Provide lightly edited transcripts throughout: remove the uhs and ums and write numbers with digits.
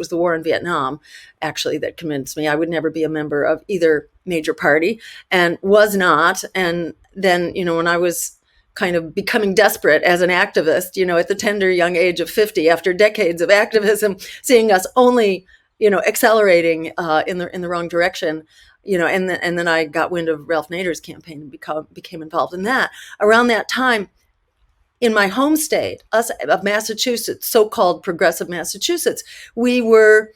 was the war in Vietnam, actually, that convinced me I would never be a member of either major party, and was not. And then, when I was kind of becoming desperate as an activist, at the tender young age of 50, after decades of activism, seeing us only, accelerating in the wrong direction, and then I got wind of Ralph Nader's campaign and became involved in that. Around that time, in my home state, us of Massachusetts, so-called progressive Massachusetts, we were,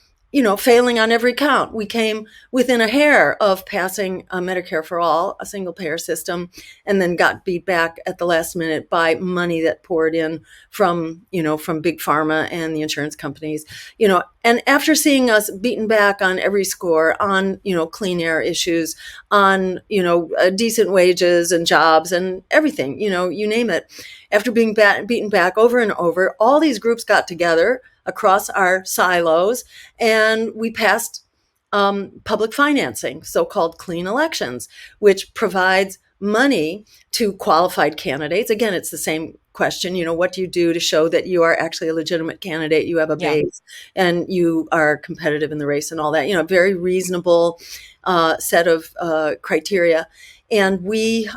failing on every count. We came within a hair of passing Medicare for all, a single payer system, and then got beat back at the last minute by money that poured in from big pharma and the insurance companies, and after seeing us beaten back on every score, on, clean air issues, on, decent wages and jobs and everything, you name it. After being beaten back over and over, all these groups got together across our silos, and we passed public financing, so-called clean elections, which provides money to qualified candidates. Again, it's the same question, what do you do to show that you are actually a legitimate candidate, you have a base, and you are competitive in the race and all that, very reasonable set of criteria. And we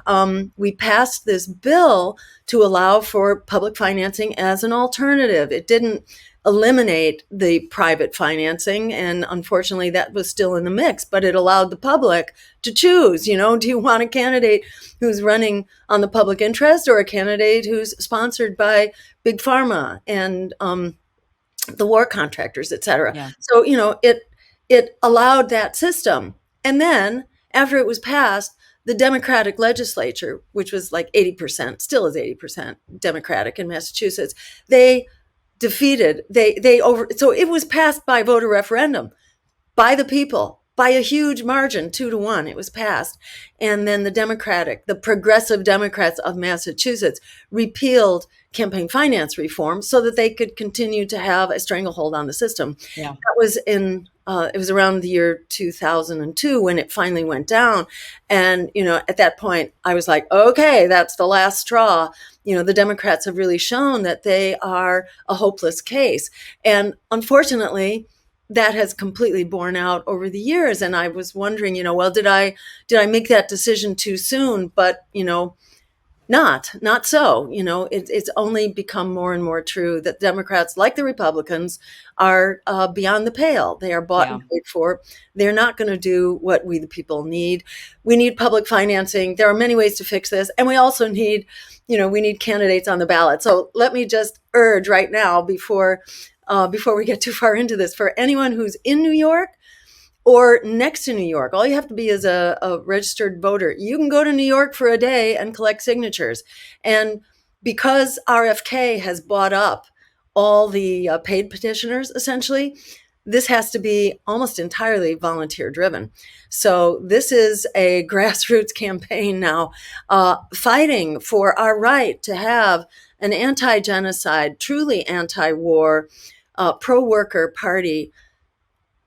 passed this bill to allow for public financing as an alternative. It didn't eliminate the private financing, and unfortunately that was still in the mix, but it allowed the public to choose, do you want a candidate who's running on the public interest, or a candidate who's sponsored by big pharma and the war contractors, et cetera. Yeah. So, it allowed that system. And then after it was passed, the Democratic legislature, which was like 80%, still is 80% Democratic in Massachusetts, they defeated, so it was passed by voter referendum, by the people, by a huge margin, 2-1, it was passed. And then the progressive Democrats of Massachusetts repealed campaign finance reform so that they could continue to have a stranglehold on the system. Yeah. That was it was around the year 2002 when it finally went down. And, at that point I was like, okay, that's the last straw. The Democrats have really shown that they are a hopeless case. And unfortunately, that has completely borne out over the years. And I was wondering, well, did I make that decision too soon? But, not so. It's only become more and more true that Democrats, like the Republicans, are beyond the pale. They are bought and paid for. They're not going to do what we, the people, need. We need public financing. There are many ways to fix this. And we also need, we need candidates on the ballot. So let me just urge right now, before we get too far into this, for anyone who's in New York or next to New York, all you have to be is a registered voter. You can go to New York for a day and collect signatures. And because RFK has bought up all the paid petitioners, essentially, this has to be almost entirely volunteer driven. So this is a grassroots campaign now, fighting for our right to have an anti-genocide, truly anti-war, pro-worker party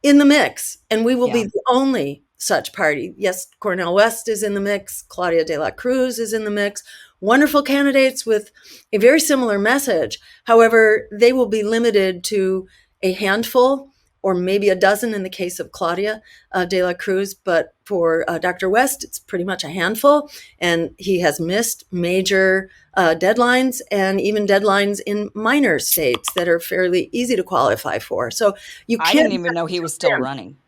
in the mix. And we will be the only such party. Yes, Cornel West is in the mix. Claudia de la Cruz is in the mix. Wonderful candidates with a very similar message. However, they will be limited to a handful or maybe a dozen in the case of Claudia de la Cruz. But for Dr. West, it's pretty much a handful. And he has missed major deadlines, and even deadlines in minor states that are fairly easy to qualify for. So I didn't even know he was still running.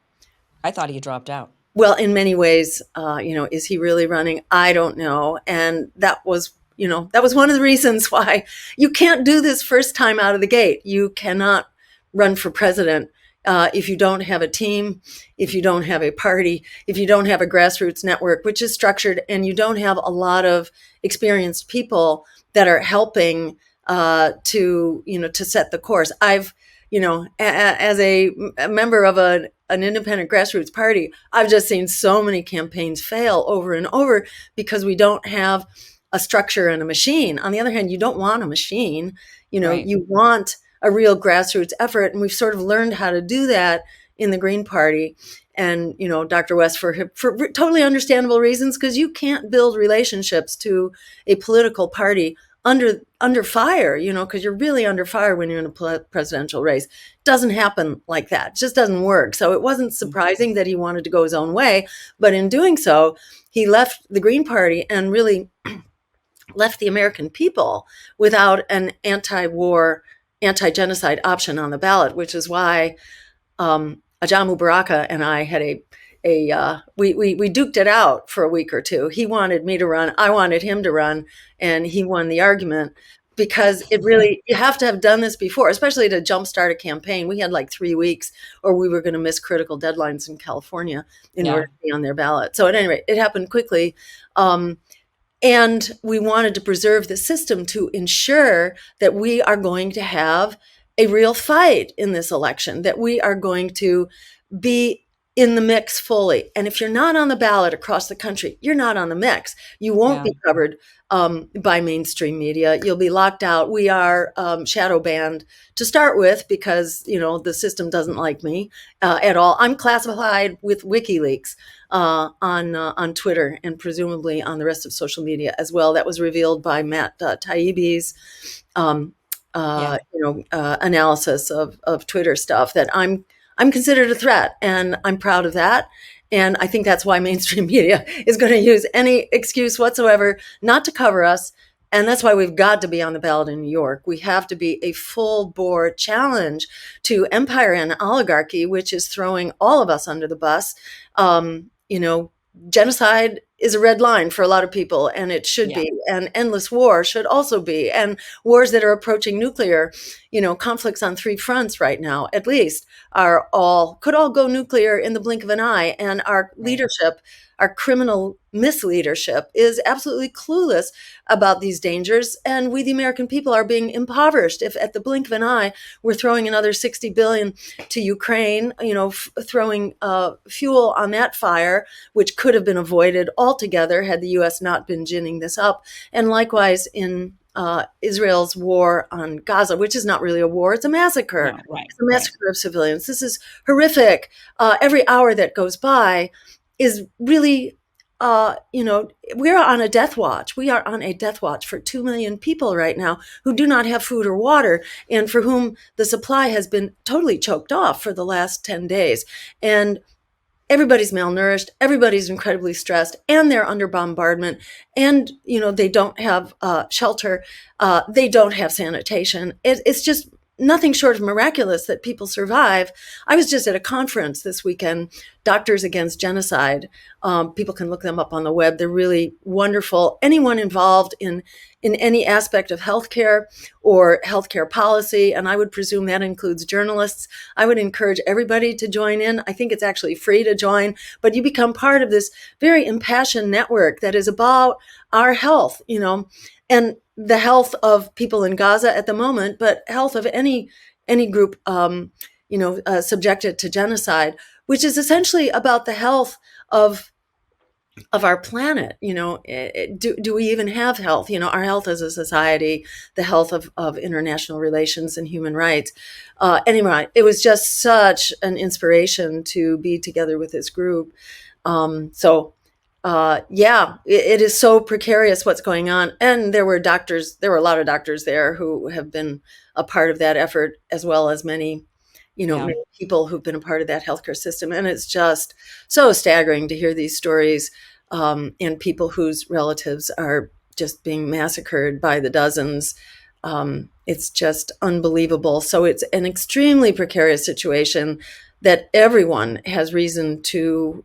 I thought he dropped out. Well, in many ways, is he really running? I don't know. And that was one of the reasons why you can't do this first time out of the gate. You cannot run for president if you don't have a team, if you don't have a party, if you don't have a grassroots network, which is structured, and you don't have a lot of experienced people that are helping to set the course. I've, as a member of an independent grassroots party, I've just seen so many campaigns fail over and over because we don't have a structure and a machine. On the other hand, you don't want a machine, Right. You want a real grassroots effort. And we've sort of learned how to do that in the Green Party. And, Dr. West, for totally understandable reasons, because you can't build relationships to a political party under fire, because you're really under fire when you're in a presidential race. Doesn't happen like that. It just doesn't work. So it wasn't surprising that he wanted to go his own way, but in doing so, he left the Green Party and really left the American people without an anti-war, anti-genocide option on the ballot, which is why Ajamu Baraka and I had we duked it out for a week or two. He wanted me to run, I wanted him to run, and he won the argument, because it really, you have to have done this before, especially to jumpstart a campaign. We had like 3 weeks, or we were going to miss critical deadlines in California in order to be on their ballot. So at any rate, it happened quickly. And we wanted to preserve the system to ensure that we are going to have a real fight in this election, that we are going to be in the mix fully. And if you're not on the ballot across the country, you're not on the mix. You won't be covered by mainstream media. You'll be locked out. We are shadow banned to start with, because, the system doesn't like me at all. I'm classified with WikiLeaks on Twitter, and presumably on the rest of social media as well. That was revealed by Matt Taibbi's analysis of Twitter stuff, that I'm considered a threat, and I'm proud of that. And I think that's why mainstream media is going to use any excuse whatsoever not to cover us. And that's why we've got to be on the ballot in New York. We have to be a full bore challenge to empire and oligarchy, which is throwing all of us under the bus. Genocide is a red line for a lot of people, and it should be. And endless war should also be. And wars that are approaching nuclear, conflicts on 3 fronts right now, at least, could all go nuclear in the blink of an eye. And our leadership, our criminal misleadership, is absolutely clueless about these dangers. And we, the American people, are being impoverished if at the blink of an eye we're throwing another $60 billion to Ukraine, throwing fuel on that fire, which could have been avoided altogether had the U.S. not been ginning this up. And likewise in Israel's war on Gaza, which is not really a war, it's a massacre. It's a massacre of civilians. This is horrific. Every hour that goes by is really, we're on a death watch. We are on a death watch for 2 million people right now who do not have food or water, and for whom the supply has been totally choked off for the last 10 days. And everybody's malnourished, everybody's incredibly stressed, and they're under bombardment, and they don't have shelter, they don't have sanitation. It's just nothing short of miraculous that people survive. I was just at a conference this weekend, Doctors Against Genocide. People can look them up on the web. They're really wonderful. Anyone involved in any aspect of healthcare or healthcare policy, and I would presume that includes journalists, I would encourage everybody to join in. I think it's actually free to join, but you become part of this very impassioned network that is about our health, and the health of people in Gaza at the moment, but health of any group, subjected to genocide, which is essentially about the health of our planet. Do we even have health? Our health as a society, the health of international relations and human rights. Anyway, it was just such an inspiration to be together with this group. It is so precarious what's going on. And there were a lot of doctors there who have been a part of that effort, as well as many many people who've been a part of that healthcare system. And it's just so staggering to hear these stories, and people whose relatives are just being massacred by the dozens. It's just unbelievable. So it's an extremely precarious situation that everyone has reason to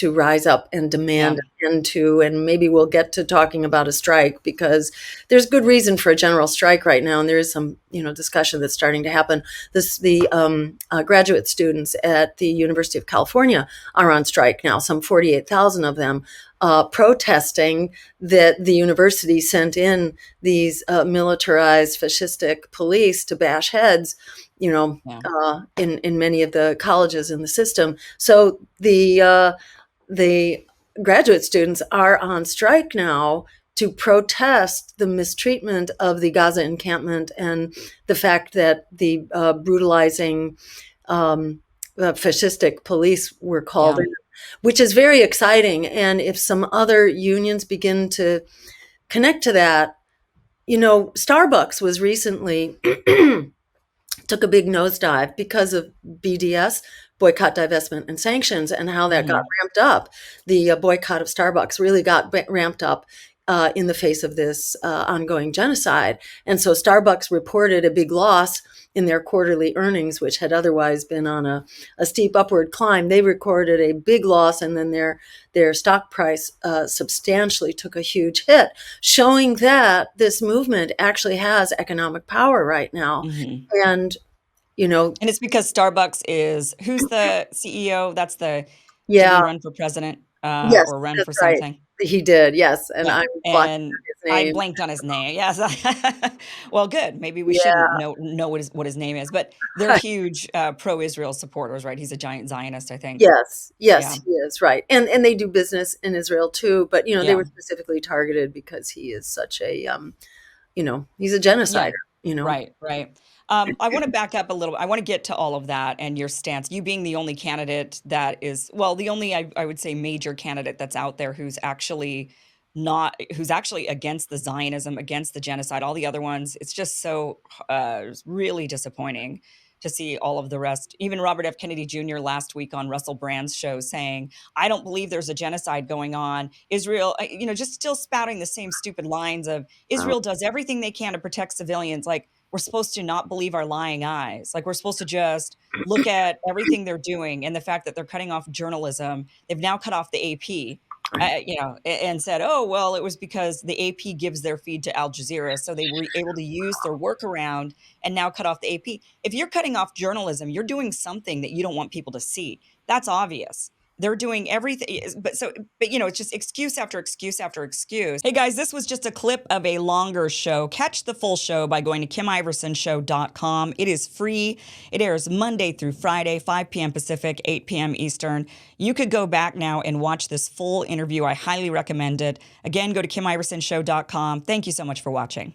rise up and demand an end to. And maybe we'll get to talking about a strike, because there's good reason for a general strike right now. And there is some, discussion that's starting to happen. The graduate students at the University of California are on strike now, some 48,000 of them, protesting that the university sent in these militarized fascistic police to bash heads, in many of the colleges in the system. So the graduate students are on strike now to protest the mistreatment of the Gaza encampment and the fact that the brutalizing fascistic police were called in, which is very exciting. And if some other unions begin to connect to that, Starbucks was recently took a big nosedive because of BDS, boycott, divestment, and sanctions, and how that got Mhm. ramped up. The boycott of Starbucks really got ramped up in the face of this ongoing genocide. And so Starbucks reported a big loss in their quarterly earnings, which had otherwise been on a steep upward climb. They recorded a big loss, and then their stock price substantially took a huge hit, showing that this movement actually has economic power right now. Mhm. And, you know, And it's because Starbucks is who's the CEO? That's the didn't yeah, he run for president, yes, or run that's for right. something? He did, yes. And Yeah, I'm blanking and on his I name. blanked on his name. Yes. Well, good. Maybe we shouldn't Yeah, know what his name is, but they're huge, pro-Israel supporters, right? He's a giant Zionist, I think. yes, yes, Yeah. he is right. And they do business in Israel too, but they Yeah. were specifically targeted because he is such a he's a Yeah. genocider. Right, right. I want to back up a little. I want to get to all of that and your stance. You being the only candidate that is, well, the only I would say major candidate that's out there who's actually against the Zionism, against the genocide. All the other ones, it's just so really disappointing to see all of the rest. Even Robert F. Kennedy Jr. last week on Russell Brand's show saying, "I don't believe there's a genocide going on." Israel, just still spouting the same stupid lines of Wow. Israel does everything they can to protect civilians. Like, we're supposed to not believe our lying eyes. Like, we're supposed to just look at everything they're doing and the fact that they're cutting off journalism. They've now cut off the AP. Right. And said, "Oh, well, it was because the AP gives their feed to Al Jazeera, so they were able to use their workaround and now cut off the AP." If you're cutting off journalism, you're doing something that you don't want people to see. That's obvious. They're doing everything, but it's just excuse after excuse after excuse. Hey guys, this was just a clip of a longer show. Catch the full show by going to KimIversonShow.com. It is free. It airs Monday through Friday, 5 p.m. Pacific, 8 p.m. Eastern. You could go back now and watch this full interview. I highly recommend it. Again, go to KimIversonShow.com. Thank you so much for watching.